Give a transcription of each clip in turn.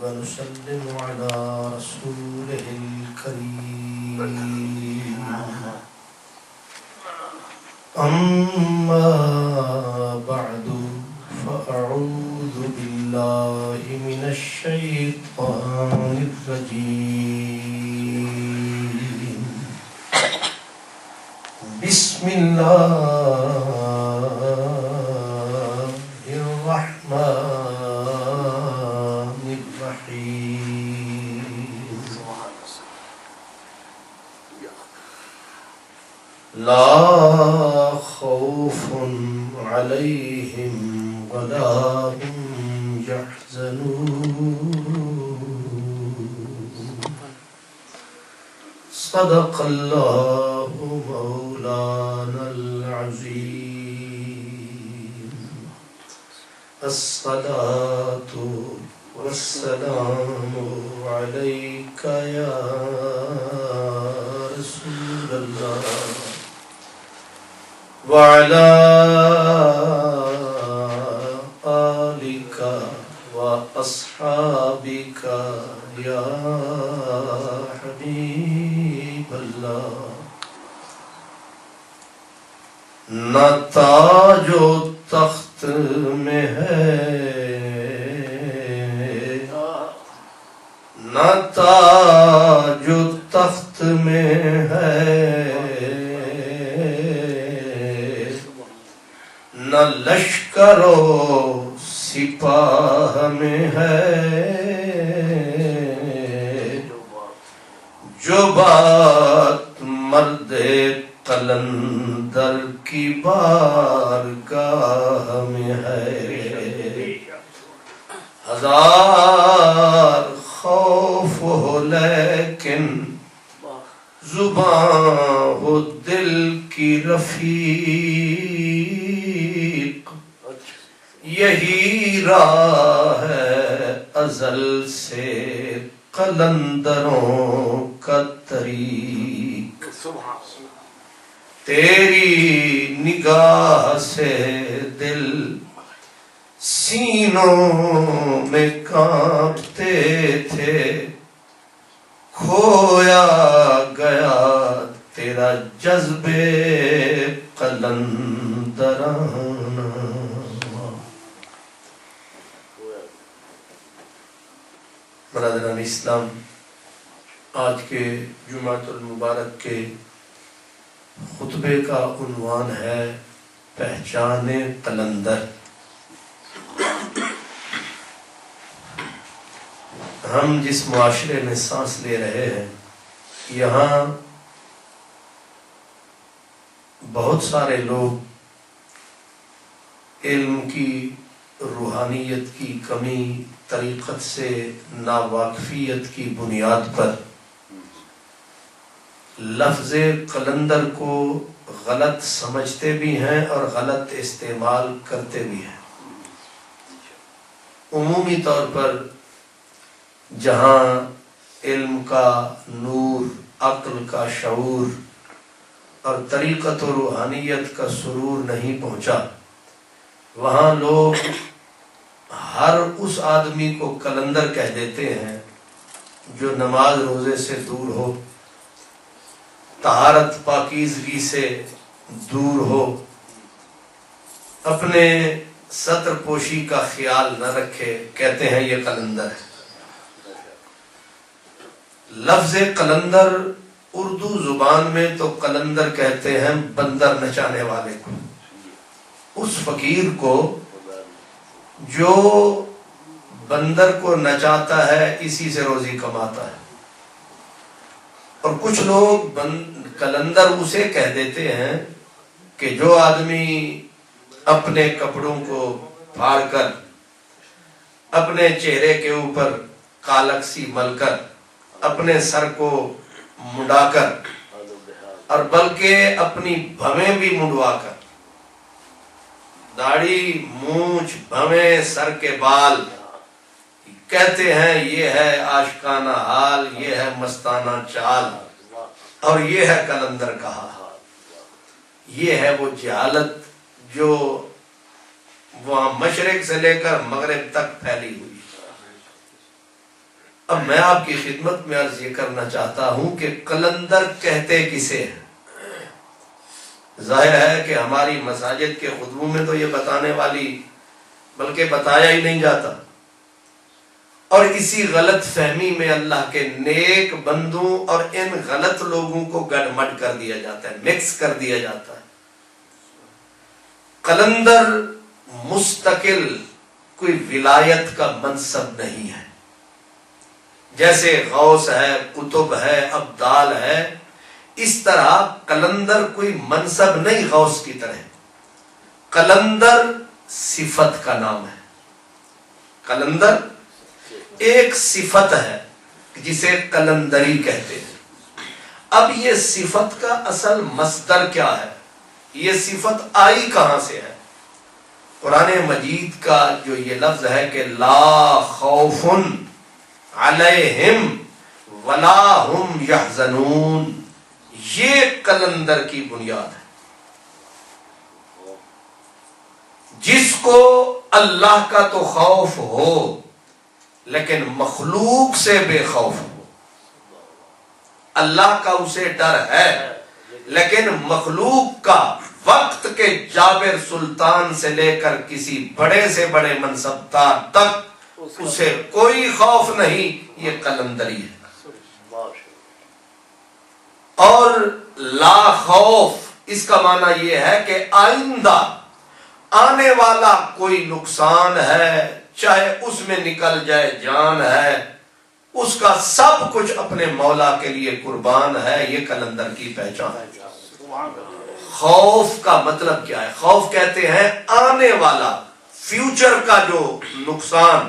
ونسلم على رسوله الكريم أما بعد فأعوذ بالله من الشيطان الرجيم بسم الله الرحمن الرحيم لا خوف عليهم ولا هم يحزنون صدق الله مولانا العظيم الصلاة والسلام عليك يا رسول الله وعلى آلك وأصحابك يا حبيب الله نہ تاج و تخت میں ہے نہ تاج و تخت میں ہے نہ لشکر و سپاہ میں ہے جو بات مرد قلندر کی بارگاہ میں ہے ہزار خوف ہو لیکن زباں ہو دل کی رفیق یہی راہ ہے ازل سے قلندروں کا طریق تیری نگاہ سے دل سینوں میں کانپتے تھے کھویا گیا تیرا جذبے قلندرانہ برادران اسلام، آج کے جمعۃ المبارک کے خطبے کا عنوان ہے پہچان قلندر۔ ہم جس معاشرے میں سانس لے رہے ہیں یہاں بہت سارے لوگ علم کی روحانیت کی کمی، طریقت سے ناواقفیت کی بنیاد پر لفظ قلندر کو غلط سمجھتے بھی ہیں اور غلط استعمال کرتے بھی ہیں۔ عمومی طور پر جہاں علم کا نور، عقل کا شعور اور طریقت و روحانیت کا سرور نہیں پہنچا، وہاں لوگ ہر اس آدمی کو قلندر کہہ دیتے ہیں جو نماز روزے سے دور ہو، طہارت پاکیزگی سے دور ہو، اپنے ستر پوشی کا خیال نہ رکھے، کہتے ہیں یہ قلندر ہے۔ لفظ قلندر اردو زبان میں تو قلندر کہتے ہیں بندر نچانے والے کو، اس فقیر کو جو بندر کو نچاتا ہے، اسی سے روزی کماتا ہے۔ اور کچھ لوگ قلندر اسے کہہ دیتے ہیں کہ جو آدمی اپنے کپڑوں کو پھاڑ کر، اپنے چہرے کے اوپر کالک سی مل کر، اپنے سر کو منڈا کر اور بلکہ اپنی بھویں بھی منڈوا کر، داڑھی، مونچھ، بھویں، سر کے بال، کہتے ہیں یہ ہے عاشقانہ حال، یہ ہے مستانہ چال اور یہ ہے قلندر کا حال۔ یہ ہے وہ جہالت جو وہاں مشرق سے لے کر مغرب تک پھیلی ہوئی۔ اب میں آپ کی خدمت میں عرض یہ کرنا چاہتا ہوں کہ قلندر کہتے کسے ہیں؟ ظاہر ہے کہ ہماری مساجد کے خطبوں میں تو یہ بتانے والی بلکہ بتایا ہی نہیں جاتا، اور اسی غلط فہمی میں اللہ کے نیک بندوں اور ان غلط لوگوں کو گڑ مڈ کر دیا جاتا ہے، مکس کر دیا جاتا ہے۔ قلندر مستقل کوئی ولایت کا منصب نہیں ہے، جیسے غوث ہے، قطب ہے، ابدال ہے، اس طرح قلندر کوئی منصب نہیں غوث کی طرح۔ قلندر صفت کا نام ہے، قلندر ایک صفت ہے جسے قلندری کہتے ہیں۔ اب یہ صفت کا اصل مصدر کیا ہے، یہ صفت آئی کہاں سے ہے؟ قرآن مجید کا جو یہ لفظ ہے کہ لا خوف علیہم ولا ہم یحزنون، یہ قلندر کی بنیاد ہے۔ جس کو اللہ کا تو خوف ہو لیکن مخلوق سے بے خوف ہو، اللہ کا اسے ڈر ہے لیکن مخلوق کا، وقت کے جابر سلطان سے لے کر کسی بڑے سے بڑے منصب دار تک اسے کوئی خوف نہیں، یہ قلندری ہے۔ اور لا خوف اس کا معنی یہ ہے کہ آئندہ آنے والا کوئی نقصان ہے، چاہے اس میں نکل جائے جان ہے، اس کا سب کچھ اپنے مولا کے لیے قربان ہے، یہ قلندر کی پہچان ہے۔ خوف کا مطلب کیا ہے؟ خوف کہتے ہیں آنے والا، فیوچر کا جو نقصان،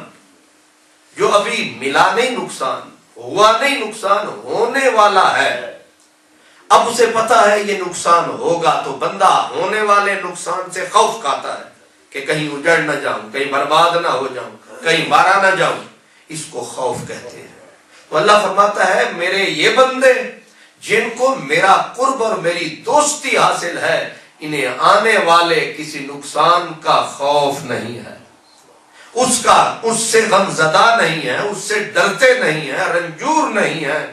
جو ابھی ملا نہیں نقصان، ہوا نہیں نقصان، ہونے والا ہے۔ اب اسے پتا ہے یہ نقصان ہوگا تو بندہ ہونے والے نقصان سے خوف کھاتا ہے کہ کہیں اجڑ نہ جاؤں، کہیں برباد نہ ہو جاؤں، کہیں مارا نہ جاؤں، اس کو خوف کہتے ہیں۔ تو اللہ فرماتا ہے میرے یہ بندے جن کو میرا قرب اور میری دوستی حاصل ہے، انہیں آنے والے کسی نقصان کا خوف نہیں ہے، اس سے غم زدہ نہیں ہے، اس سے ڈرتے نہیں ہیں، رنجور نہیں ہے۔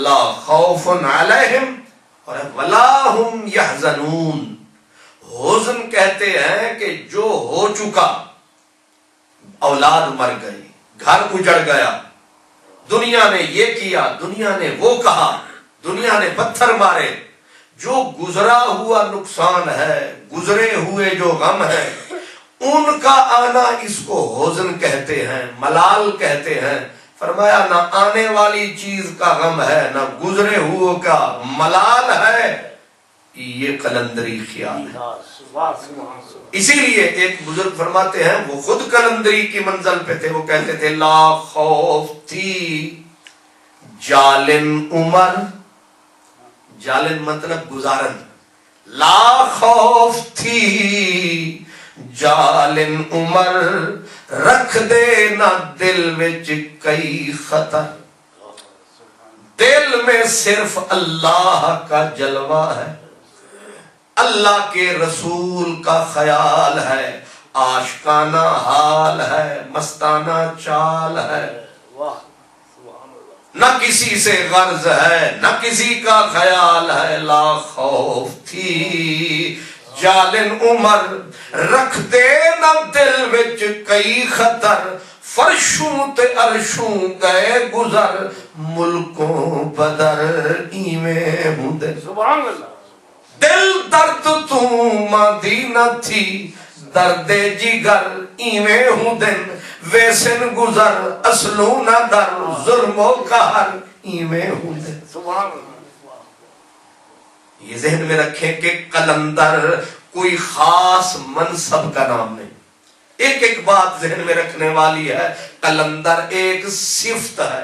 لا خوف علیہم اور ولا ہم یحزنون۔ حزن کہتے ہیں کہ جو ہو چکا، اولاد مر گئی، گھر اجڑ گیا، دنیا نے یہ کیا، دنیا نے وہ کہا، دنیا نے پتھر مارے، جو گزرا ہوا نقصان ہے، گزرے ہوئے جو غم ہے، ان کا آنا اس کو حزن کہتے ہیں، ملال کہتے ہیں۔ فرمایا نہ آنے والی چیز کا غم ہے، نہ گزرے ہوئے کا ملال ہے، یہ قلندری خیال ہے۔ اسی لیے ایک بزرگ فرماتے ہیں، وہ خود قلندری کی منزل پہ تھے، وہ کہتے تھے لا خوف تھی جالن عمر، جالن مطلب گزارن، لا خوف تھی جالن عمر، رکھ دے نہ دل وچ کئی خطر۔ دل میں صرف اللہ کا جلوہ ہے، اللہ کے رسول کا خیال ہے، عاشقانہ حال ہے، مستانہ چال ہے، نہ کسی سے غرض ہے، نہ کسی کا خیال ہے۔ لا خوف تھی جالن عمر، رکھ دے نہ دل وچ کئی خطر، فرشوں تے عرشوں گئے گزر، ملکوں بدر ایویں ہوندے۔ سبحان اللہ۔ دل درد تو مدینہ تھی، درد جگر ایویں ہوندن، ویسن گزر اصلوں نہ در، ظلم و قہر ایویں ہوندن۔ سبحان اللہ۔ یہ ذہن میں رکھیں کہ قلندر کوئی خاص منصب کا نام نہیں۔ ایک ایک بات ذہن میں رکھنے والی ہے، قلندر ایک صفت ہے،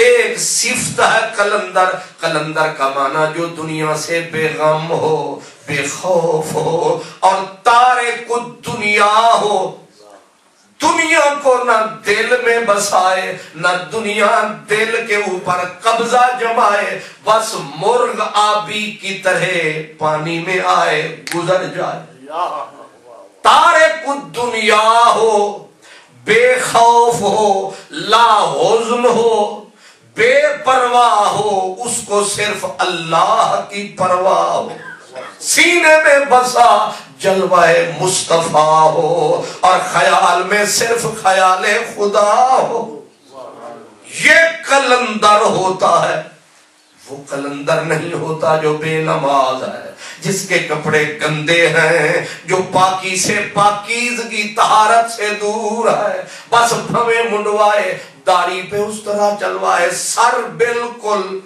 ایک صفت ہے قلندر۔ قلندر کا معنی جو دنیا سے بے غم ہو، بے خوف ہو اور تارک الدنیا ہو، دنیا کو نہ دل میں بسائے، نہ دنیا دل کے اوپر قبضہ جمائے، بس مرغ آبی کی طرح پانی میں آئے گزر جائے۔ تارک الدنیا ہو، بے خوف ہو، لا حزن ہو، بے پرواہ ہو، اس کو صرف اللہ کی پرواہ ہو، سینے میں بسا جلوہ مصطفیٰ ہو، اور خیال میں صرف خیال خدا ہو، یہ قلندر ہوتا ہے۔ وہ قلندر نہیں ہوتا جو بے نماز ہے، جس کے کپڑے گندے ہیں، جو پاکی سے پاکیزگی طہارت سے دور ہے، بس بھویں منڈوائے، داڑھی پہ اس طرح چلوائے، سر بالکل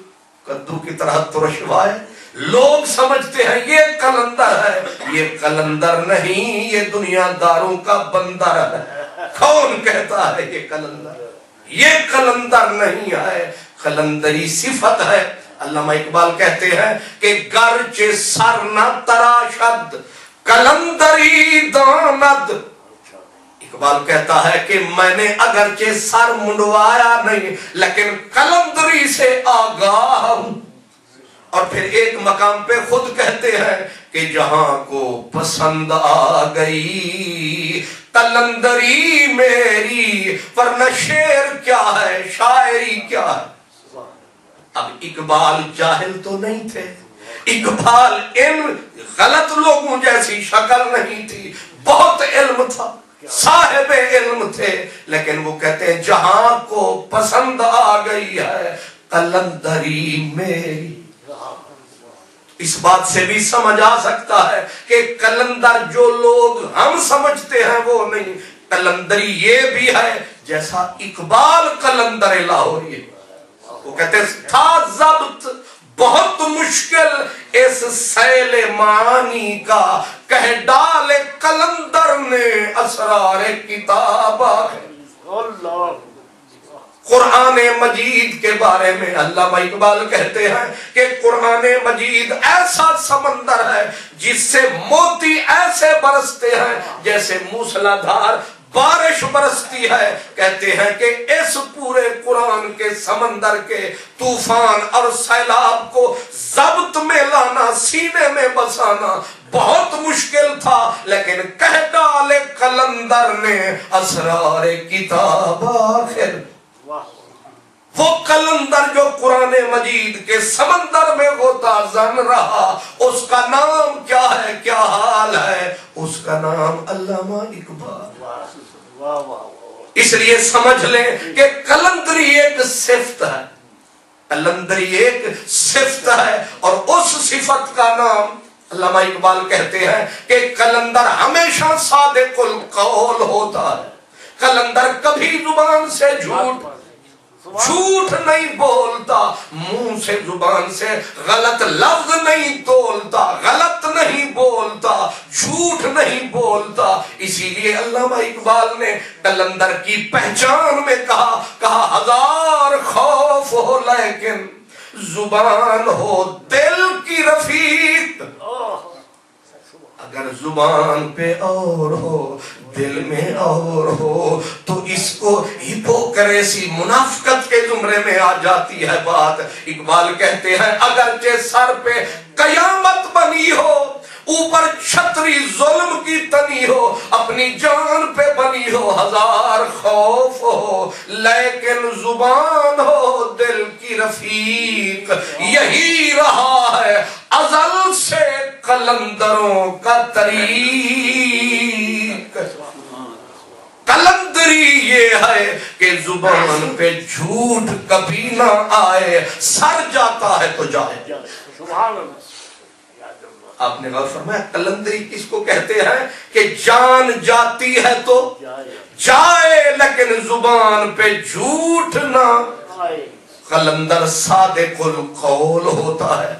کدو کی طرح ترشوائے، لوگ سمجھتے ہیں یہ قلندر ہے۔ یہ قلندر نہیں، یہ دنیا داروں کا بندر ہے۔ کون کہتا ہے یہ قلندر؟ یہ قلندر نہیں ہے، قلندری صفت ہے۔ علامہ اقبال کہتے ہیں کہ گرچہ سر نہ تراشد قلندری داند۔ اقبال کہتا ہے کہ میں نے اگرچہ سر منڈوایا نہیں لیکن قلندری سے آگاہ ہوں۔ اور پھر ایک مقام پہ خود کہتے ہیں کہ جہاں کو پسند آ گئی قلندری میری، ورنہ شعر کیا ہے، شاعری کیا ہے۔ اب اقبال جاہل تو نہیں تھے، اقبال ان غلط لوگوں جیسی شکل نہیں تھی، بہت علم تھا، صاحب علم تھے، لیکن وہ کہتے ہیں جہاں کو پسند آ گئی ہے قلندری میری۔ اس بات سے بھی سمجھ آ سکتا ہے کہ قلندر جو لوگ ہم سمجھتے ہیں وہ نہیں، قلندری یہ بھی ہے جیسا اقبال قلندر لاہوری ہے۔ وہ کہتے تھا ضبط بہت مشکل اس سیل معانی کا، کہہ ڈال قلندر نے اسرار کتاب آخر۔ قرآن مجید کے بارے میں علامہ اقبال کہتے ہیں کہ قرآن مجید ایسا سمندر ہے جس سے موتی ایسے برستے ہیں جیسے موسلا دھار بارش برستی ہے۔ کہتے ہیں کہ اس پورے قرآن کے سمندر کے طوفان اور سیلاب کو ضبط میں لانا، سینے میں بسانا بہت مشکل تھا، لیکن کہہ ڈالے قلندر نے اسرار کتاب آخر۔ وہ قلندر جو قرآن مجید کے سمندر میں غوطہ زن رہا، اس کا نام کیا ہے، کیا حال ہے؟ اس کا نام علامہ اقبال۔ اس لیے سمجھ لیں کہ قلندری ایک صفت ہے، قلندری ایک صفت ہے، اور اس صفت کا نام علامہ اقبال کہتے ہیں کہ قلندر ہمیشہ صادق القول ہوتا ہے۔ قلندر کبھی زبان سے جھوٹ نہیں بولتا، منہ سے زبان سے غلط لفظ نہیں تولتا، غلط نہیں بولتا، جھوٹ نہیں بولتا۔ اسی لیے علامہ اقبال نے قلندر کی پہچان میں کہا ہزار خوف ہو لیکن زبان ہو دل کی رفیق۔ اگر زبان پہ اور ہو دل میں اور ہو تو اس کو ہپوکریسی، منافقت کے زمرے میں آ جاتی ہے بات۔ اقبال کہتے ہیں اگرچہ سر پہ قیامت بنی ہو، اوپر چھتری ظلم کی تنی ہو، اپنی جان پہ بنی ہو ہزار خوف ہو، لیکن زبان ہو دل کی رفیق۔ یہی رہا ہے ازل سے قلندروں کا طریق۔ قلندری یہ ہے کہ زبان پہ جھوٹ کبھی نہ آئے، سر جاتا ہے تو جائے۔ آپ نے غور فرمایا قلندری کس کو کہتے ہیں کہ جان جاتی ہے تو جائے لیکن زبان پہ جھوٹ نہ آئے۔ قلندر صادق القول ہوتا ہے۔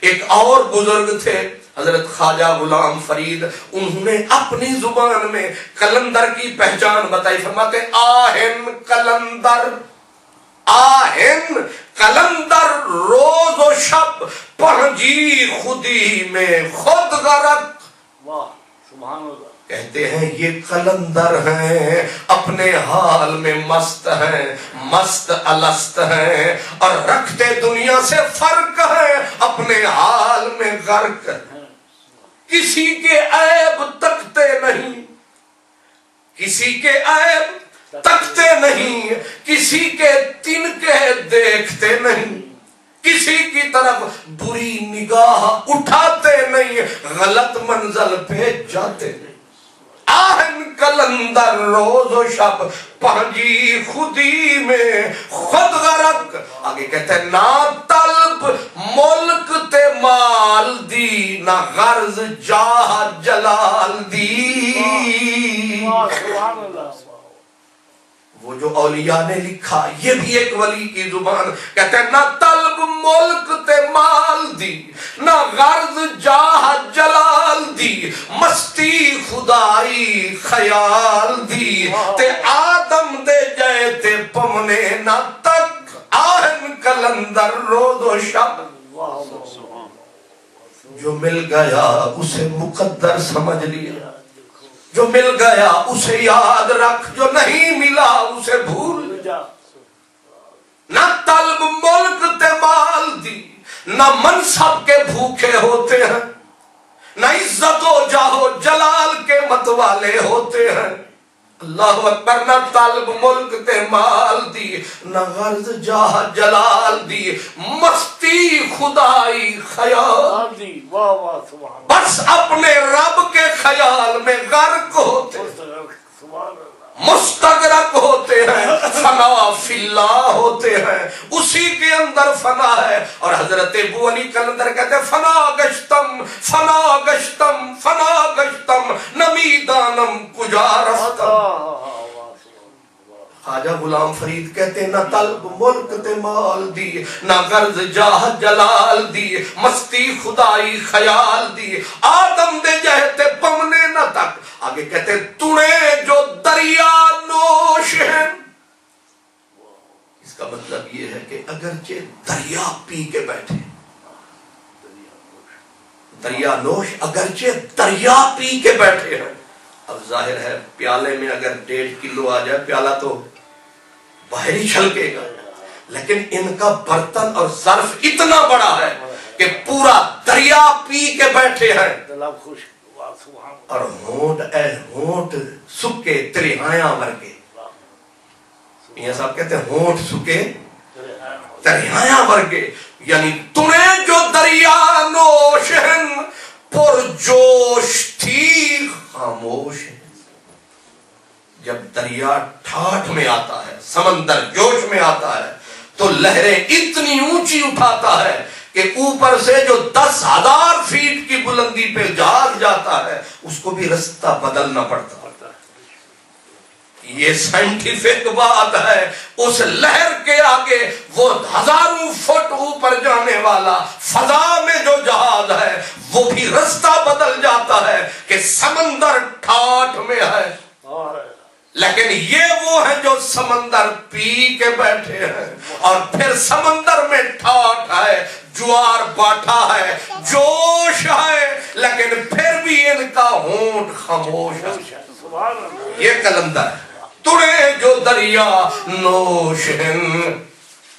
ایک اور بزرگ تھے حضرت خواجہ غلام فرید، انہوں نے اپنی زبان میں قلندر کی پہچان بتائی، فرماتے آہن قلندر، آہن قلندر روز و شب پہنجی خودی میں خود غرق۔ واہ سبحان اللہ۔ کہتے ہیں یہ قلندر ہیں، اپنے حال میں مست ہیں، مست الست ہیں، اور رکھتے دنیا سے فرق ہیں، اپنے حال میں غرق ہیں۔ کسی کے عیب تکتے نہیں، کسی کے عیب تکتے نہیں، کسی کے تنکے دیکھتے نہیں، کسی کی طرف بری نگاہ اٹھاتے نہیں، غلط منزل پہ جاتے نہیں۔ آہن کلندر روز و شب پہنجی خودی میں خود غرق، آگے کہتے ہیں نہ طلب ملک تے مال دی، نہ غرض جاہ جلال دی۔ وہ جو اولیاء نے لکھا، یہ بھی ایک ولی کی زبان، کہتے ہیں نہ طلب ملک تے مال دی، نہ غرض جاہ جلال دی، مستی خدائی خیال دی، تے آدم دے جائے تے پمنے نہ تک، آہن کلندر روز و شب۔ جو مل گیا اسے مقدر سمجھ لیا، جو مل گیا اسے یاد رکھ، جو نہیں ملا اسے بھول جا۔ نہ طلب ملک تے مال دی، نہ منصب کے بھوکے ہوتے ہیں، نہ عزت و جاہ و جلال کے متوالے ہوتے ہیں۔ اللہ اکبر، نہ طلب ملک تے مال دی، نہ غرض جاہ جلال دی، مستی خدائی خیال دی، بس اپنے رب کے خیال میں غرق ہوتے، مستغرق ہوتے ہیں، فنا فی اللہ ہوتے ہیں، اسی کے اندر فنا ہے۔ اور حضرت ابو علی کلندر کہتے ہیں فنا گشتم فنا گشتم فنا گشتم نمیدانم کجا رفتم۔ خواجہ غلام فرید کہتے ہیں نہ طلب ملک تے مال دی، نہ غرض جاہ جلال دی، مستی خدائی خیال دی، آدم دے جہتے پمنے نہ تک۔ آگے کہتے ہیں تُنے جو دریا نوش ہیں، اس کا مطلب یہ ہے کہ اگرچہ دریا پی کے بیٹھے، دریا نوش اگرچہ دریا پی کے بیٹھے ہیں۔ اب ظاہر ہے پیالے میں اگر 1.5 کلو آ جائے پیالہ تو باہر ہی چھلکے گا، لیکن ان کا برتن اور ظرف اتنا بڑا ہے کہ پورا دریا پی کے بیٹھے ہیں، اور ہونٹ اے ہونٹ سکے تریہایاں ورگے۔ میاں صاحب کہتے ہیں ہونٹ سکے تریہایاں ورگے، یعنی تُنے جو دریا نوش ہیں، پر جوش تھی خاموش ہے۔ جب دریا ٹھاٹھ میں آتا ہے، سمندر جوش میں آتا ہے، تو لہریں اتنی اونچی اٹھاتا ہے کہ اوپر سے جو 10,000 فیٹ کی بلندی پہ جہاز جاتا ہے اس کو بھی رستہ بدلنا پڑتا ہے۔ یہ سائنٹیفک بات ہے، اس لہر کے آگے وہ 1000 فٹ اوپر جانے والا فضا میں جو جہاز ہے وہ بھی رستہ بدل جاتا ہے کہ سمندر ٹھاٹھ میں ہے، لیکن یہ وہ ہیں جو سمندر پی کے بیٹھے ہیں، اور پھر سمندر میں ٹھاٹھ ہے، جوار باٹھا ہے، جوش ہے، لیکن پھر بھی ان کا ہونٹ خاموش ہے۔ یہ کلندر ہے۔ تُنے جو دریا نوش ہیں،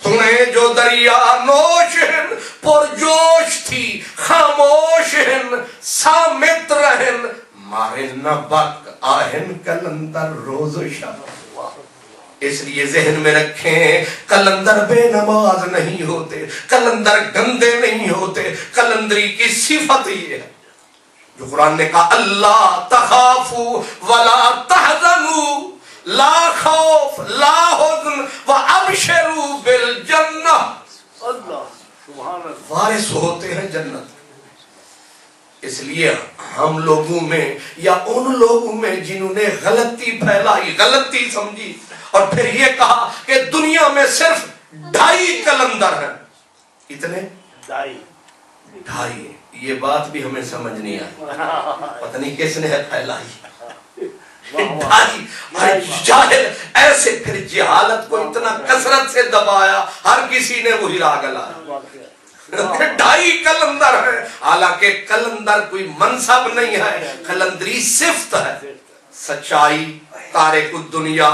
تُنے جو دریا نوش ہیں، پرجوش تھی خاموش ہیں، سامت رہن مارے نہ بک آہن کلندر روز و شب۔ اس لیے ذہن میں رکھیں کلندر بے نماز نہیں ہوتے، کلندر گندے نہیں ہوتے، کلندری کی صفت یہ ہے جو قرآن نے کہا اللہ تخافوا ولا تحزنوا لا خوف لا حزن وابشروا بالجنہ۔ وارث ہوتے ہیں جنت۔ اس لیے ہم لوگوں میں یا ان لوگوں میں جنہوں نے غلطی پھیلائی، غلطی سمجھی، اور پھر یہ کہا کہ دنیا میں صرف 2.5 کلندر ہیں، اتنے 2.5، یہ بات بھی ہمیں سمجھ نہیں آئی، پتہ نہیں کس نے پھیلائی 2.5۔ جاہل ایسے پھر جہالت کو اتنا کثرت سے دبایا، ہر کسی نے وہی راگ لایا۔ 2.5 کلندر ہے، حالانکہ کلندر کوئی منصب نہیں ہے، کلندری صفت ہے، سچائی، تارک الدنیا،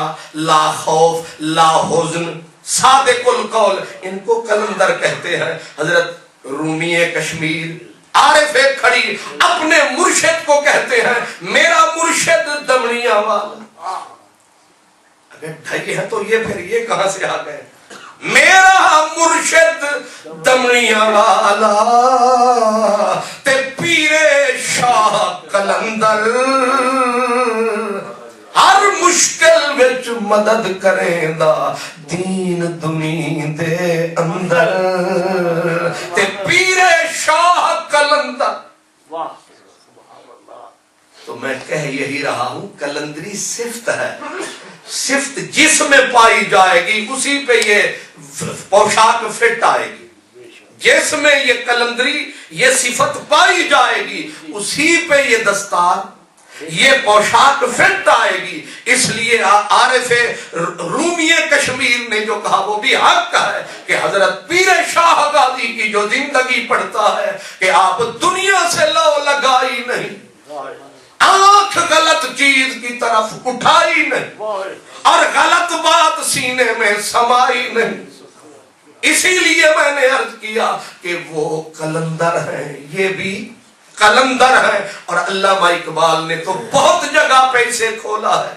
لا خوف لا حزن، صادق القول، ان کو کلندر کہتے ہیں۔ حضرت رومی کشمیر عارف کھڑی اپنے مرشد کو کہتے ہیں میرا مرشد دمنیا والا۔ ڈھائی ہیں تو یہ پھر یہ کہاں سے آ گئے؟ میرا مرشد دمنیاں والا تے پیر شاہ قلندر ہر مشکل وچ مدد کریں دا دین دنیا دے اندر تے پیر شاہ قلندر. تو میں کہہ یہی رہا ہوں کلندری صفت ہے، صفت جس میں پائی جائے گی اسی پہ یہ پوشاک فٹ آئے گی. جس میں یہ کلندری یہ صفت پائی جائے گی اسی پہ یہ دستار یہ پوشاک فٹ آئے گی. اس لیے عارف رومی کشمیر نے جو کہا وہ بھی حق ہے کہ حضرت پیر شاہ غازی کی جو زندگی پڑھتا ہے کہ آپ دنیا سے لو لگائی نہیں، آنکھ غلط چیز کی طرف اٹھائی نہیں اور غلط بات سینے میں سمائی نہیں. اسی لیے میں نے عرض کیا کہ وہ قلندر ہیں، یہ بھی قلندر ہیں. اور علامہ اقبال نے تو بہت جگہ پہ اسے کھولا ہے.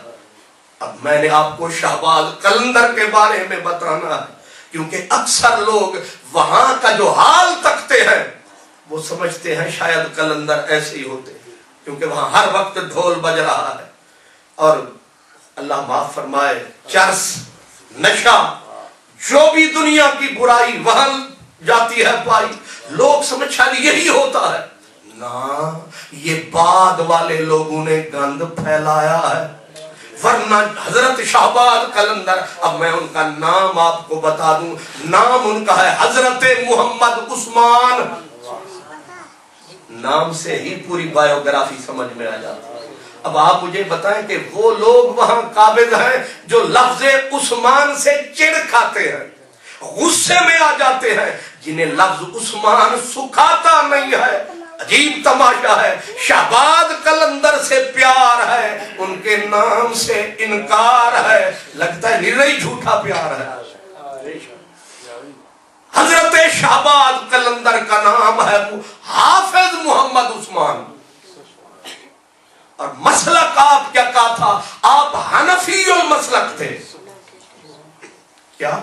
اب میں نے آپ کو شہباز قلندر کے بارے میں بتانا ہے کیونکہ اکثر لوگ وہاں کا جو حال تکتے ہیں وہ سمجھتے ہیں شاید قلندر ایسے ہی ہوتے ہیں کیونکہ وہاں ہر وقت ڈھول بج رہا ہے. اور اللہ معاف فرمائے چرس نشہ جو بھی دنیا کی برائی وہاں جاتی ہے پائی، لوگ سمجھتے یہی ہوتا ہے. نا، یہ بعد والے لوگوں نے گند پھیلایا ہے. ورنہ حضرت شہباز قلندر، اب میں ان کا نام آپ کو بتا دوں، نام ان کا ہے حضرت محمد عثمان. نام سے ہی پوری بایوگرافی سمجھ میں آ جاتی ہے. اب آپ مجھے بتائیں کہ وہ لوگ وہاں قابض ہیں جو لفظ عثمان سے چڑ کھاتے ہیں، غصے میں آ جاتے ہیں، جنہیں لفظ عثمان سکھاتا نہیں ہے. عجیب تماشا ہے، شہباز قلندر سے پیار ہے، ان کے نام سے انکار ہے. لگتا ہے نرئی جھوٹا پیار ہے. حضرت شہباز قلندر کا نام ہے حافظ محمد عثمان. اور مسلک آپ کیا کہا تھا؟ آپ حنفی المسلک تھے. کیا؟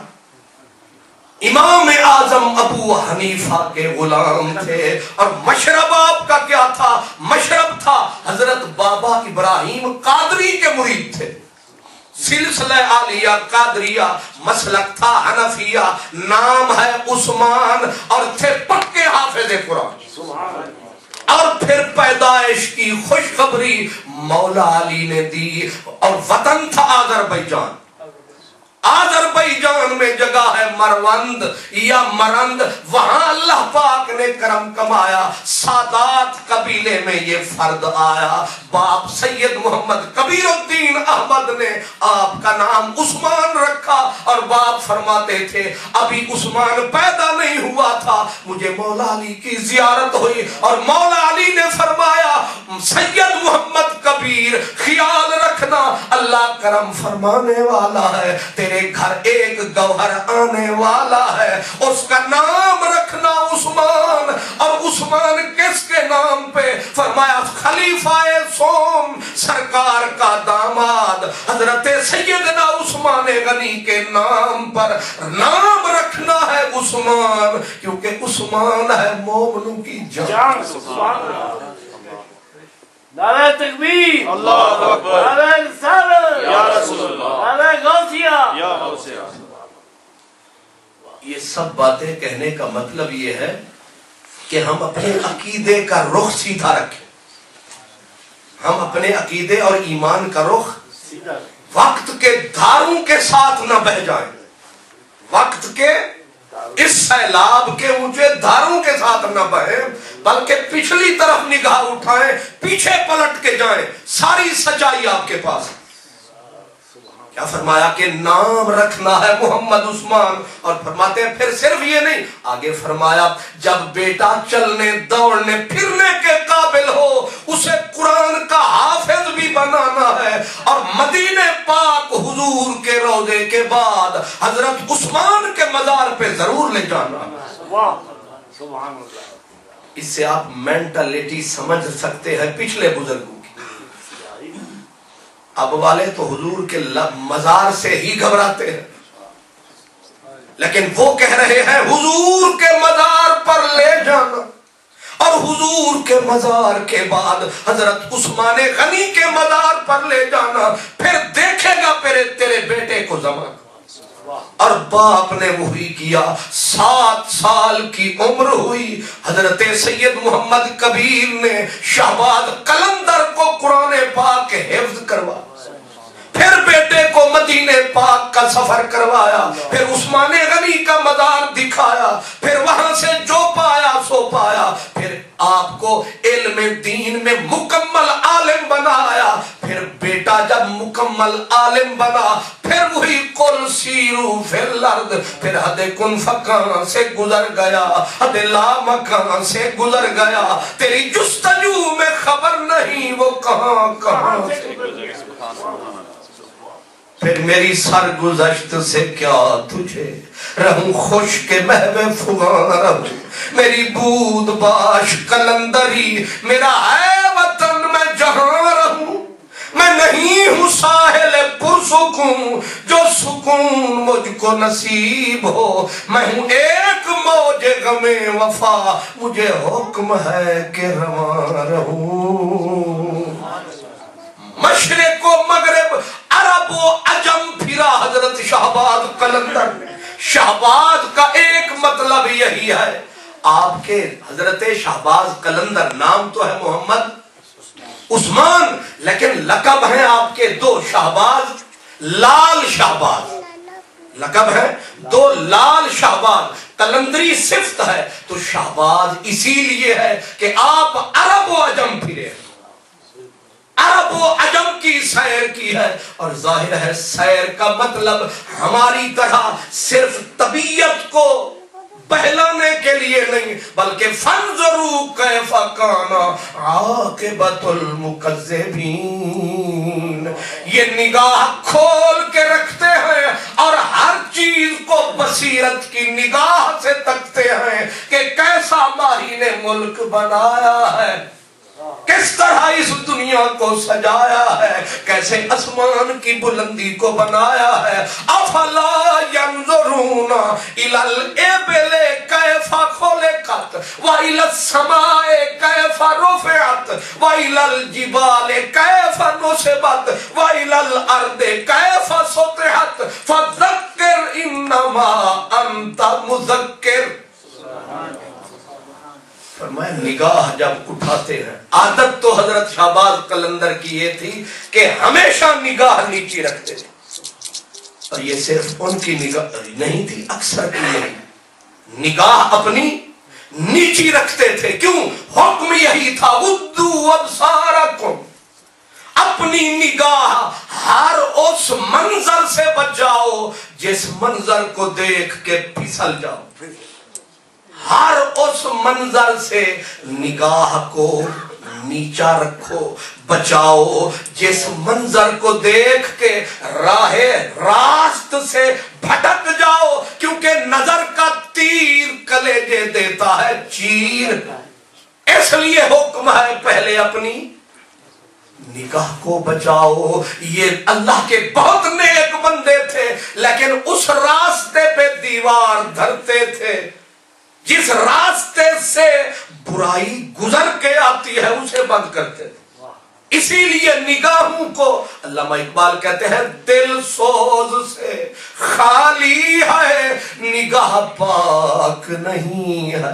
امام اعظم ابو حنیفہ کے غلام تھے. اور مشرب آپ کا کیا تھا؟ مشرب تھا حضرت بابا ابراہیم قادری کے مرید تھے. سلسلہ عالیہ قادریہ، مسلک تھا حنفیہ، نام ہے عثمان، اور تھے پکے حافظ قرآن. اور پھر پیدائش کی خوشخبری مولا علی نے دی. اور وطن تھا آذربائیجان. آذربائیجان میں جگہ ہے مروند یا مرند، وہاں اللہ پاک نے کرم کمایا. سادات قبیلے میں یہ فرد آیا. باپ سید محمد کبیر الدین احمد نے آپ کا نام عثمان رکھا. اور باپ فرماتے تھے ابھی عثمان پیدا نہیں ہوا تھا، مجھے مولا علی کی زیارت ہوئی اور مولا علی نے فرمایا سید محمد کبیر خیال رکھنا اللہ کرم فرمانے والا ہے، تیرے گھر ایک گوہر آنے والا ہے، اس کا نام رکھنا عثمان. اور عثمان کس کے نام پہ؟ فرمایا خلیفہ سوم سرکار کا داماد حضرت سیدنا عثمان غنی کے نام پر نام رکھنا ہے عثمان، کیونکہ عثمان ہے مومنوں کی جان. نعرہ تکبیر، اللہ اکبر، نعرہ رسالت یا رسول اللہ، نعرہ غوثیہ یا غوثیہ. یہ سب باتیں کہنے کا مطلب یہ ہے کہ ہم اپنے عقیدے کا رخ سیدھا رکھیں. ہم اپنے عقیدے اور ایمان کا رخ وقت کے دھاروں کے ساتھ نہ بہ جائیں، وقت کے اس سیلاب کے اونچے دھاروں کے ساتھ نہ بہیں، بلکہ پچھلی طرف نگاہ اٹھائیں، پیچھے پلٹ کے جائیں. ساری سچائی آپ کے پاس. کیا فرمایا کہ نام رکھنا ہے محمد عثمان. اور فرماتے ہیں پھر صرف یہ نہیں، آگے فرمایا جب بیٹا چلنے دوڑنے پھرنے کے قابل ہو اسے قرآن کا حافظ بھی بنانا ہے. اور مدینے پاک حضور کے روضے کے بعد حضرت عثمان کے مزار پہ ضرور لے جانا. واہ سبحان اللہ. اس سے آپ مینٹلٹی سمجھ سکتے ہیں پچھلے بزرگوں کی. اب والے تو حضور کے مزار سے ہی گھبراتے ہیں، لیکن وہ کہہ رہے ہیں حضور کے مزار پر لے جانا، اور حضور کے مزار کے بعد حضرت عثمان غنی کے مزار پر لے جانا، پھر دیکھے گا تیرے بیٹے کو زمانہ۔ اور باپ نے وہی کیا، 7 سال کی عمر ہوئی، حضرت سید محمد کبیر نے شہباز قلندر کو قرآن پاک حفظ کروا، پھر بیٹے کو مدینے پاک کا سفر کروایا، پھر عثمان غنی کا مزار دکھایا، پھر وہاں سے جو پایا سو پایا، پھر آپ کو علم دین میں مکمل عالم بنایا، پھر بیٹا جب مکمل عالم بنا، پھر وہی قل سیرو فی الارض، پھر حد کن فکان سے گزر گیا، حد لا مکان سے گزر گیا، تیری جستجو میں خبر نہیں وہ کہاں کہاں سے گزر۔ پھر میری سرگزشت سے کیا تجھے رہوں خوش کے محو فغاں رہوں، میری بود باش قلندری میرا ہے وطن میں جہاں رہوں، میں نہیں ہوں ساحل پرسکون جو سکون مجھ کو نصیب ہو، میں ہوں ایک موج غم وفا مجھے حکم ہے کہ رواں رہوں۔ مشرق و مغرب عرب و عجم پھرا حضرت شہباز قلندر نے۔ شہباز کا ایک مطلب یہی ہے، آپ کے حضرت شہباز قلندر نام تو ہے محمد عثمان، لیکن لقب ہیں آپ کے 2 شہباز، لال شہباز لقب ہے 2 لال شہباز، قلندری صفت ہے، تو شہباز اسی لیے ہے کہ آپ عرب و عجم پھرے، عرب و عجم کی سیر کی ہے، اور ظاہر ہے سیر کا مطلب ہماری طرح صرف طبیعت کو بہلانے کے لیے نہیں، بلکہ فانظروا کیف کان عاقبۃ المکذبین، یہ نگاہ کھول کے رکھتے ہیں اور ہر چیز کو بصیرت کی نگاہ سے تکتے ہیں کہ کیسا ماہی نے ملک بنایا ہے، کس طرح اس دنیا کو سجایا ہے، کیسے آسمان کی بلندی کو بنایا ہے۔ افلا ینظرون الی الابل کیف خلقت والی السماء کیف رفعت والی الجبال کیف نصبت والی الارض کیف سطحت فذکر انما انت مذکر۔ فرمایا نگاہ جب اٹھاتے ہیں، عادت تو حضرت شہباز قلندر کی یہ تھی کہ ہمیشہ نگاہ نیچی رکھتے تھے، اور یہ صرف ان کی نگاہ نہیں تھی، اکثر کی نہیں، نگاہ اپنی نیچی رکھتے تھے۔ کیوں؟ حکم یہی تھا غضوا ابصارکم، اپنی نگاہ ہر اس منظر سے بچاؤ جس منظر کو دیکھ کے پھسل جاؤ، ہر اس منظر سے نگاہ کو نیچا رکھو، بچاؤ جس منظر کو دیکھ کے راہ راست سے بھٹک جاؤ، کیونکہ نظر کا تیر کلیجے دیتا ہے چیر، اس لیے حکم ہے پہلے اپنی نگاہ کو بچاؤ۔ یہ اللہ کے بہت نیک بندے تھے، لیکن اس راستے پہ دیوار دھرتے تھے، جس راستے سے برائی گزر کے آتی ہے اسے بند کرتے تھے۔ اسی لیے نگاہوں کو علامہ اقبال کہتے ہیں دل سوز سے خالی ہے نگاہ پاک نہیں ہے۔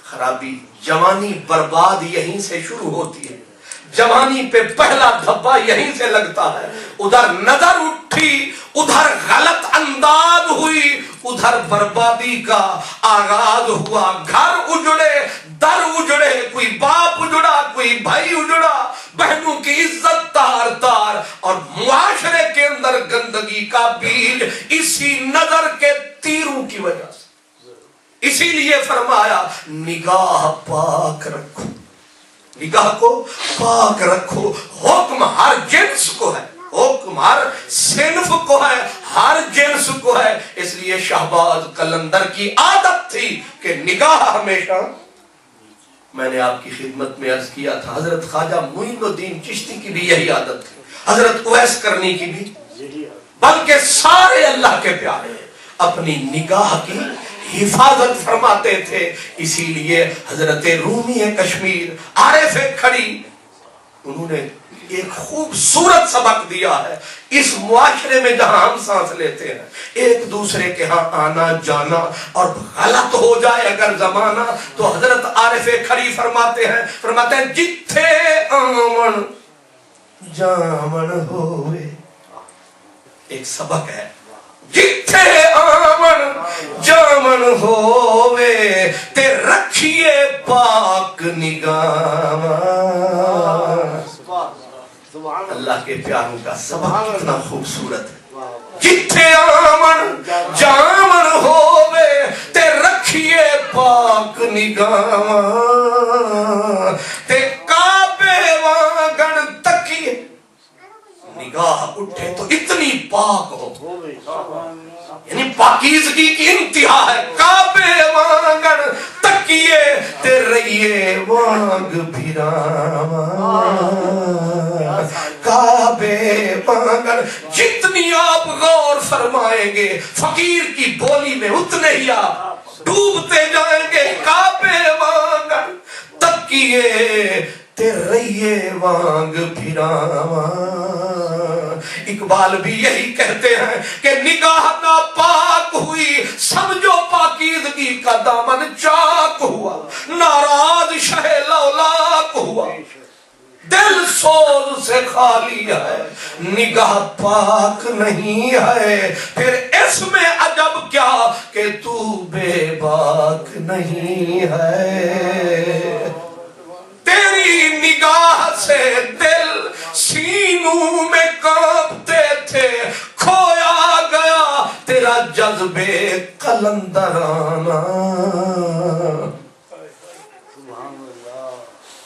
خرابی جوانی برباد یہیں سے شروع ہوتی ہے، جوانی پہ پہلا دھبا یہیں سے لگتا ہے، ادھر نظر اٹھی، ادھر غلط انداز ہوئی، ادھر بربادی کا آغاز ہوا، گھر اجڑے، در اجڑے، کوئی باپ اجڑا، کوئی بھائی اجڑا، بہنوں کی عزت تار تار، اور معاشرے کے اندر گندگی کا بیج اسی نظر کے تیروں کی وجہ سے۔ اسی لیے فرمایا نگاہ پاک رکھو، نگاہ کو پاک رکھو۔ حکم ہر جنس کو ہے، حکم ہر صنف کو ہے، ہر جنس کو ہے، اس لیے شہباز قلندر کی عادت تھی کہ نگاہ ہمیشہ میں نے آپ کی خدمت میں عرض کیا تھا حضرت خواجہ معین الدین چشتی کی بھی یہی عادت تھی, حضرت اویس کرنی کی بھی, بلکہ سارے اللہ کے پیارے اپنی نگاہ کی حفاظت فرماتے تھے. اسی لیے حضرت رومی کشمیر عارف کھڑی انہوں نے ایک خوبصورت سبق دیا ہے. اس معاشرے میں جہاں ہم سانس لیتے ہیں, ایک دوسرے کے ہاں آنا جانا اور غلط ہو جائے اگر زمانہ, تو حضرت عارف کھڑی فرماتے ہیں جتھے آمن جامن ہوئے, ایک سبق ہے, جتھے آمن جامن ہوئے تے رکھیے پاک نگاہ. اللہ کے پیاروں کا سبق کتنا خوبصورت ہے. جتھے آمن جامن ہوئے تے رکھیے پاک نگاہ, تے کعبے وانگن تکیے, نگاہ اٹھے تو اتنی پاک ہو, یعنی پاکیزگی کی انتہا ہے. کعبے وانگن تکیے تے رہیے وانگ بھراواں, کعبے وانگن. جتنی آپ غور فرمائیں گے فقیر کی بولی میں اتنے ہی آپ ڈوبتے جائیں گے. کعبے وانگن تکیے تے رہیے وانگ بھراواں. اقبال بھی یہی کہتے ہیں کہ نگاہ ناپاک ہوئی سمجھو پاکیزگی کا دامن چاک ہوا, ناراض شہ لولاک ہوا, دل سوز سے خالی ہے نگاہ پاک نہیں ہے. پھر اس میں عجب کیا کہ تو بے باک نہیں ہے. تیری نگاہ سے دل سینوں میں کانپتے تھے, کھویا گیا تیرا جذبے قلندرانہ.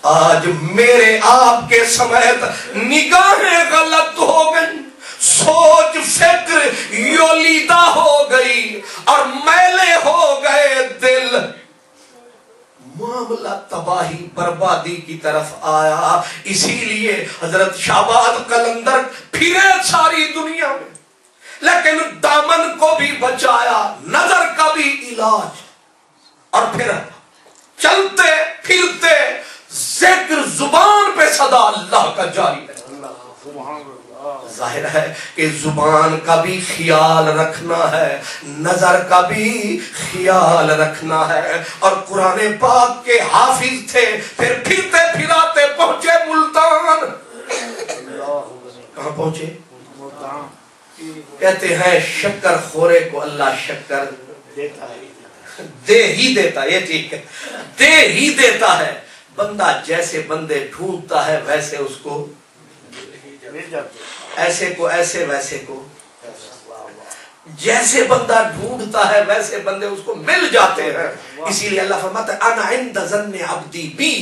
آج میرے آپ کے سمیت نگاہیں غلط ہو گئی, سوچ فکر یولیدہ ہو گئی اور میلے ہو گئے دل. معاملہ تباہی بربادی کی طرف آیا. اسی لیے حضرت شہباز قلندر پھرے ساری دنیا میں, لیکن دامن کو بھی بچایا, نظر کا بھی علاج, اور پھر چلتے پھرتے ذکر زبان پہ صدا اللہ کا جاری ہے. ظاہر ہے کہ زبان کا بھی خیال رکھنا ہے, نظر کا بھی خیال رکھنا ہے. اور قرآن پاک کے حافظ تھے, پھر پھرتے پھراتے پہنچے ملتان. کہاں پہنچے؟ کہتے ہیں شکر خورے کو اللہ شکر دے ہی دیتا ہے. یہ ٹھیک ہے, دے ہی دیتا ہے. بندہ جیسے بندے ڈھونڈتا ہے ویسے اس کو, ایسے کو ایسے ویسے کو, جیسے بندہ ڈھونڈتا ہے ویسے بندے اس کو مل جاتے ہیں. اسی لیے اللہ فرماتا ہے انا عند ظن عبدی بی.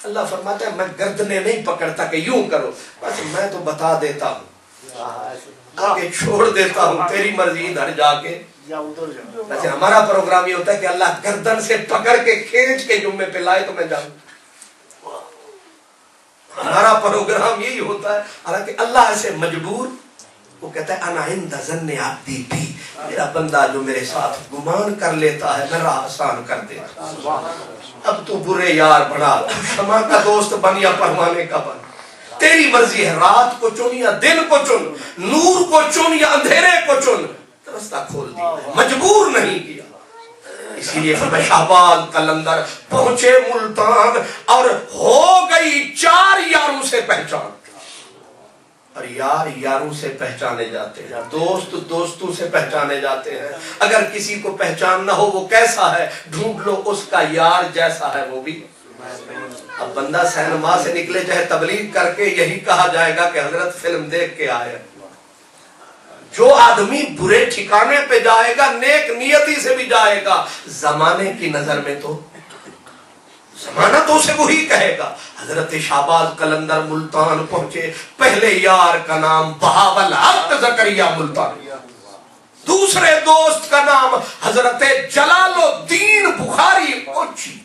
اللہ فرماتا ہے میں گردنے نہیں پکڑتا کہ یوں کرو, بس میں تو بتا دیتا ہوں, آگے چھوڑ دیتا ہوں, تیری مرضی ادھر جا کے. ویسے ہمارا پروگرام یہ ہوتا ہے کہ اللہ گردن سے پکڑ کے کھینچ کے جمعے پہ لائے تو میں جاؤں. ہمارا پروگرام یہی ہوتا ہے. حالانکہ اللہ ایسے مجبور, وہ کہتا ہے انا عند ظن عبدی بی, میرا بندہ جو میرے ساتھ گمان کر لیتا ہے میں راہ آسان کر دیتا. اب تو برے یار بنا, شمع کا دوست بن یا پروانے کا بن, تیری مرضی ہے. رات کو چن یا دن کو چن, نور کو چن یا اندھیرے کو چن, رستہ کھول دیا, مجبور نہیں کیا. اسی لیے شہباز قلندر پہنچے ملتان اور ہو گئی 4 یاروں سے پہچان. اور یار یاروں سے پہچانے جاتے ہیں, دوست دوستوں سے پہچانے جاتے ہیں. اگر کسی کو پہچان نہ ہو وہ کیسا ہے, ڈھونڈ لو اس کا یار جیسا ہے وہ بھی. اب بندہ سینما سے نکلے چاہے تبلیغ کر کے, یہی کہا جائے گا کہ حضرت فلم دیکھ کے آئے. جو آدمی برے ٹھکانے پہ جائے گا نیک نیتی سے بھی جائے گا, زمانے کی نظر میں تو زمانہ تو اسے وہی کہے گا. حضرت شہباز قلندر ملتان پہنچے. پہلے یار کا نام بہاول حق زکریہ ملتانی, دوسرے دوست کا نام حضرت جلال الدین بخاری اوچی.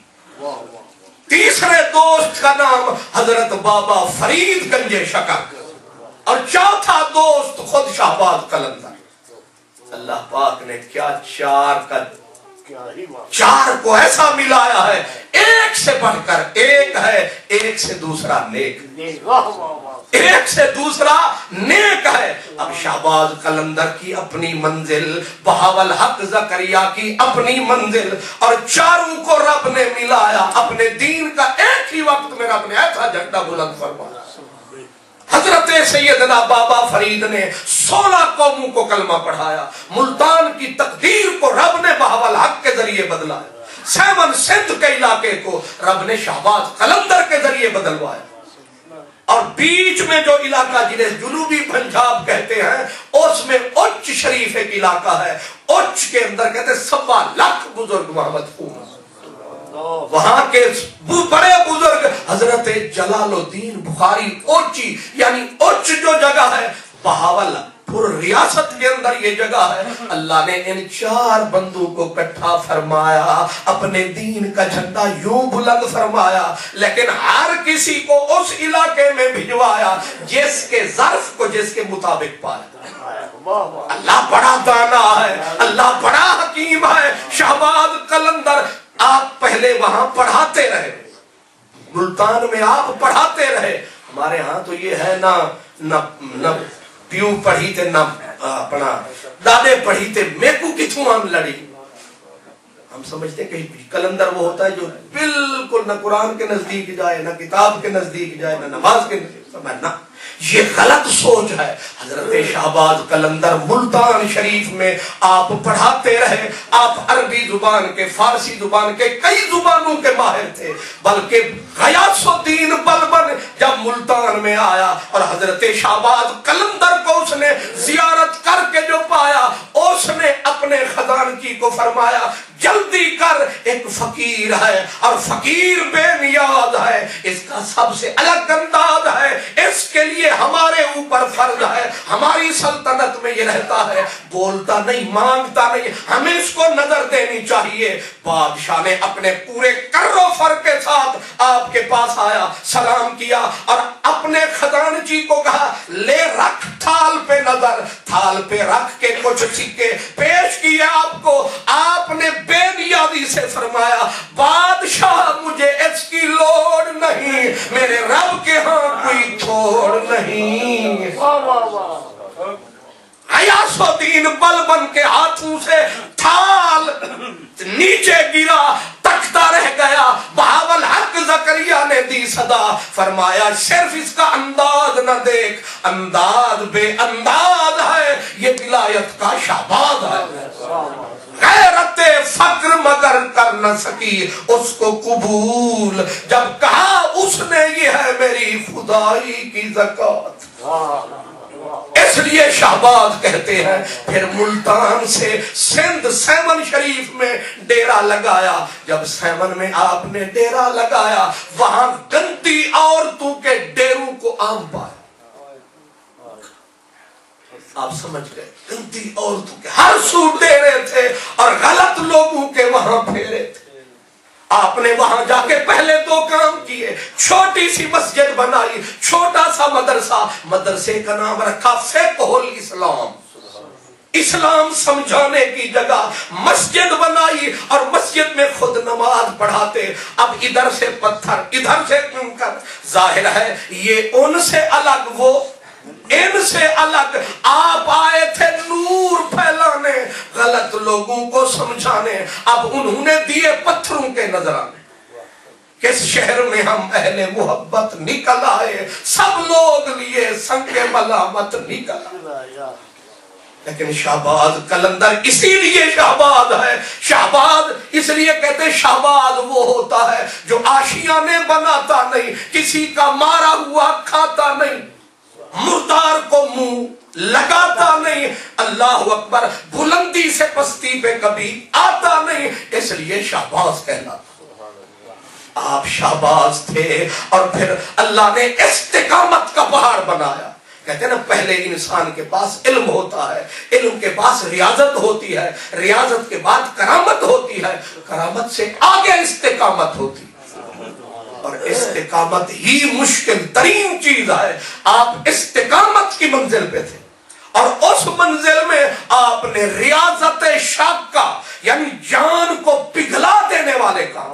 تیسرے دوست کا نام حضرت بابا فرید گنج شکر اور چوتھا دوست خود شہباز قلندر۔ اللہ پاک نے کیا چار کو ایسا ملایا ہے، ایک سے بڑھ کر ایک ہے، ایک سے دوسرا نیک، ایک سے دوسرا نیک ہے۔ اب شہباز قلندر کی اپنی منزل، بہاول حق زکریا کی اپنی منزل، اور چاروں کو رب نے ملایا اپنے دین کا۔ ایک ہی وقت میں رب نے ایسا جھنڈا بلند فرمایا۔ حضرت سیدنا بابا فرید نے 16 قوموں کو کلمہ پڑھایا۔ ملتان کی تقدیر کو رب نے بہاول حق کے ذریعے بدلا ہے۔ سیون سندھ کے علاقے کو رب نے شہباز قلندر کے ذریعے بدلوایا۔ اور بیچ میں جو علاقہ جنہیں جنوبی پنجاب کہتے ہیں، اس میں اچ شریف ایک علاقہ ہے۔ اچ کے اندر کہتے ہیں 1.25 لاکھ بزرگ محمد خون، وہاں کے بڑے بزرگ حضرت جلال الدین بخاری اوچی، یعنی اوچ جو جگہ ہے بہاول پور ریاست کے اندر یہ جگہ ہے۔ اللہ نے ان 4 بندوں کو اکٹھا فرمایا، اپنے دین کا جھنڈا یوں بلند فرمایا، لیکن ہر کسی کو اس علاقے میں بھجوایا جس کے ظرف کو جس کے مطابق پایا۔ اللہ بڑا دانا ہے، اللہ بڑا حکیم ہے۔ شہباز قلندر آپ پہلے وہاں پڑھاتے رہے، ملتان میں آپ پڑھاتے رہے۔ ہمارے ہاں تو یہ ہے نہ پیو پڑھی تے نہ اپنا دادے پڑھی تے میکو کتوں ہم لڑی۔ ہم سمجھتے کہ قلندر وہ ہوتا ہے جو بالکل نہ قرآن کے نزدیک جائے، نہ کتاب کے نزدیک جائے، نہ نماز کے نزدیک سمجھنا، یہ غلط سوچ ہے۔ حضرت شہباز قلندر ملتان شریف میں آپ پڑھاتے رہے۔ آپ عربی زبان کے، فارسی زبان کے، کئی زبانوں کے ماہر تھے، بلکہ غیاث الدین بلبن جب ملتان میں آیا اور حضرت شہباز قلندر کو اس نے زیارت کر کے جو پایا، اس نے اپنے خزانچی کو فرمایا جلدی کر، ایک فقیر ہے اور فقیر بے نیاز ہے، اس کا سب سے الگ انداز ہے، اس کے لیے ہمارے اوپر فرض ہے، ہماری سلطنت میں یہ رہتا ہے، بولتا نہیں، مانگتا نہیں، ہمیں اس کو نظر دینی چاہیے۔ بادشاہ نے اپنے پورے کر و فر کے ساتھ آپ کے پاس آیا، سلام کیا اور اپنے خزانچی کو کہا لے رکھ تھال پہ نظر، تھال پہ رکھ کے کچھ سکے پیش کیے آپ کو۔ آپ نے بے نیازی سے فرمایا بادشاہ مجھے اس کی لوڑ نہیں، میرے رب کے ہاں کوئی تھوڑ نہیں۔ غیاث الدین بلبن کے ہاتھوں سے تھال نیچے گرا، تختا رہ گیا۔ بہاول حق زکریا نے دی صدا، فرمایا صرف اس کا انداز نہ دیکھ، انداز بے انداز ہے، یہ ولایت کا شہباز ہے۔ غیرت فقر مگر کر نہ سکی اس کو قبول، جب کہا اس نے یہ ہے میری خدائی کی زکات۔ اس لیے شہباز کہتے ہیں پھر ملتان سے سندھ سیمن شریف میں ڈیرا لگایا۔ جب سیمن میں آپ نے ڈیرا لگایا، وہاں گندی عورتوں کے ڈیروں کو عام پایا۔ آپ سمجھ گئے، گندی عورتوں کے ہر سو ڈیرے تھے اور غلط لوگوں کے وہاں پھیرے تھے۔ آپ نے وہاں جا کے پہلے 2 کام کیے، چھوٹی سی مسجد بنائی، چھوٹا سا مدرسہ، مدرسے کا نام رکھا فقہ الاسلام، اسلام سمجھانے کی جگہ۔ مسجد بنائی اور مسجد میں خود نماز پڑھاتے۔ اب ادھر سے پتھر، ادھر سے کنکر، ظاہر ہے یہ ان سے الگ، وہ ان سے الگ۔ آپ آئے تھے نور پھیلانے، غلط لوگوں کو سمجھانے، اب انہوں نے دیے پتھروں کے نذرانے۔ کس شہر میں ہم اہل محبت نکل آئے، سب لوگ لیے سنگ ملامت نکل آئے۔ لیکن شہباز قلندر اسی لیے شہباز ہے۔ شہباز اس لیے کہتے شہباز وہ ہوتا ہے جو آشیانے بناتا نہیں، کسی کا مارا ہوا کھاتا نہیں، مردار کو منہ لگاتا نہیں، اللہ اکبر، بلندی سے پستی پہ کبھی آتا نہیں، اس لیے شہباز کہلاتا۔ آپ شہباز تھے اور پھر اللہ نے استقامت کا پہاڑ بنایا۔ کہتے ہیں نا پہلے انسان کے پاس علم ہوتا ہے، علم کے پاس ریاضت ہوتی ہے، ریاضت کے بعد کرامت ہوتی ہے، کرامت سے آگے استقامت ہوتی ہے۔ اور استقامت ہی مشکل ترین چیز ہے. آپ استقامت کی منزل پہ تھے اور اس منزل میں آپ نے ریاضت شاقہ یعنی جان کو پگھلا دینے والے کا.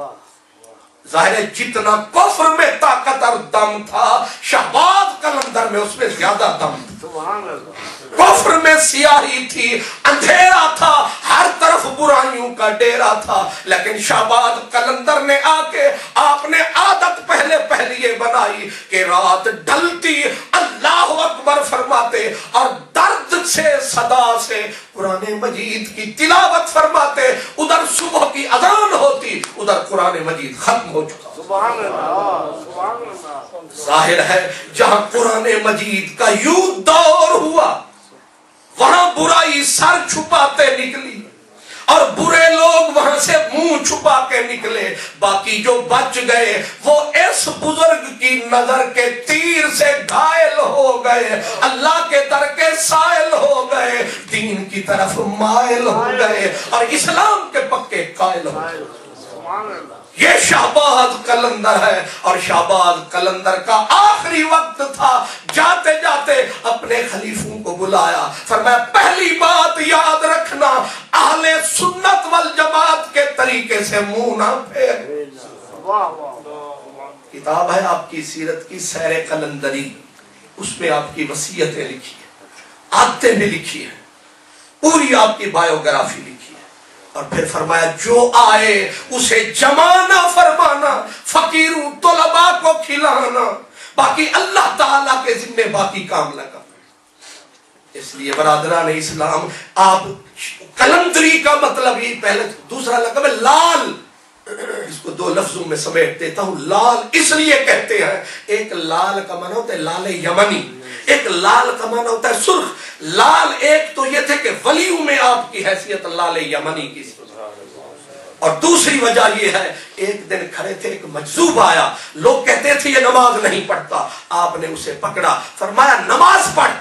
ظاہر ہے جتنا کفر میں طاقت اور دم تھا شہباز قلندر میں اس میں زیادہ دم تھا. سبحان اللہ. کفر میں سیاہی تھی, اندھیرا تھا, ہر طرف برائیوں کا ڈیرا تھا, لیکن شہباز قلندر نے آ کے آپ نے عادت پہلے یہ بنائی کہ رات ڈھلتی اللہ اکبر فرماتے اور درد سے صدا سے قرآن مجید کی تلاوت فرماتے. ادھر صبح کی اذان ہوتی, ادھر قرآن مجید ختم ہو چکا. سبحان اللہ. سبحان اللہ. ظاہر ہے جہاں قرآن مجید کا یوں دور ہوا وہاں برائی سر چھپاتے نکلی اور برے لوگ وہاں سے منہ چھپا کے نکلے. باقی جو بچ گئے وہ اس بزرگ کی نظر کے تیر سے گھائل ہو گئے, اللہ کے در کے سائل ہو گئے, دین کی طرف مائل ہو گئے اور اسلام کے پکے قائل ہو گئے. سبحان اللہ. یہ شہباز قلندر ہے اور شہباز قلندر کا آخری وقت تھا. جاتے جاتے اپنے خلیفوں کو بلایا, فرمایا پہلی بات یاد رکھنا اہل سنت والجماعت کے طریقے سے منہ نہ پھیر. واہ واہ. کتاب ہے آپ کی سیرت کی سیر قلندری, اس میں آپ کی وصیتیں لکھی ہیں, عادتیں بھی لکھی ہیں, پوری آپ کی بایوگرافی لکھی ہے. اور پھر فرمایا جو آئے اسے جمانا فرمانا, فقیروں طلباء کو کھلانا, باقی اللہ تعالیٰ کے ذمے باقی کام لگا. اس لیے برادران اسلام آپ قلندری کا مطلب ہی پہلے, دوسرا لقب ہے لال, اس کو دو لفظوں میں سمیٹ دیتا ہوں. لال اس لیے کہتے ہیں, ایک لال کا معنی ہوتا ہے لال یمنی, ایک لال کا معنی ہوتا ہے سرخ. لال ایک تو یہ تھے کہ ولیوں میں آپ کی حیثیت لال یمنی کی, اور دوسری وجہ یہ ہے ایک دن کھڑے تھے, ایک مجذوب آیا, لوگ کہتے تھے یہ نماز نہیں پڑھتا, آپ نے اسے پکڑا, فرمایا نماز پڑھ.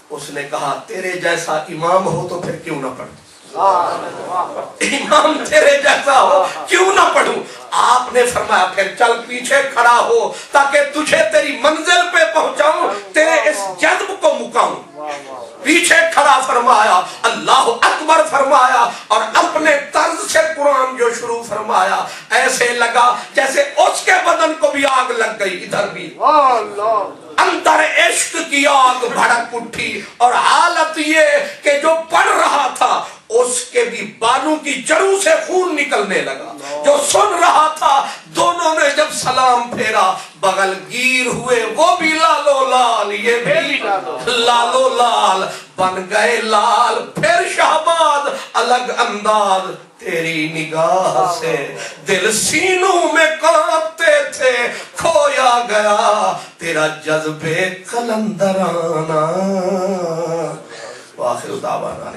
اس نے کہا تیرے جیسا امام ہو تو پھر کیوں نہ پڑھ, امام تیرے جیسا ہو کیوں نہ پڑھوں. آپ نے فرمایا پھر چل پیچھے کھڑا ہو تاکہ تجھے تیری منزل پہ پہنچاؤں, تیرے اس جذب کو مکاؤں. پیچھے کھڑا فرمایا, اللہ اکبر فرمایا اور اپنے طرز سے قرآن جو شروع فرمایا ایسے لگا جیسے اس کے بدن کو بھی آگ لگ گئی. ادھر بھی اندر عشق کی آگ بھڑک اٹھی اور حالت یہ کہ جو پڑھ رہا تھا اس کے بھی بالوں کی جڑوں سے خون نکلنے لگا. جو سن رہا تھا دونوں نے جب سلام پھیرا بغل گیر ہوئے, وہ بھی لالو لال, یہ بھی لالو لال, بن گئے لال. پھر شہباز الگ انداز, تیری نگاہ سے دل سینوں میں کانپتے تھے, کھویا گیا تیرا جذبے قلندرانہ. وآخر دعوانا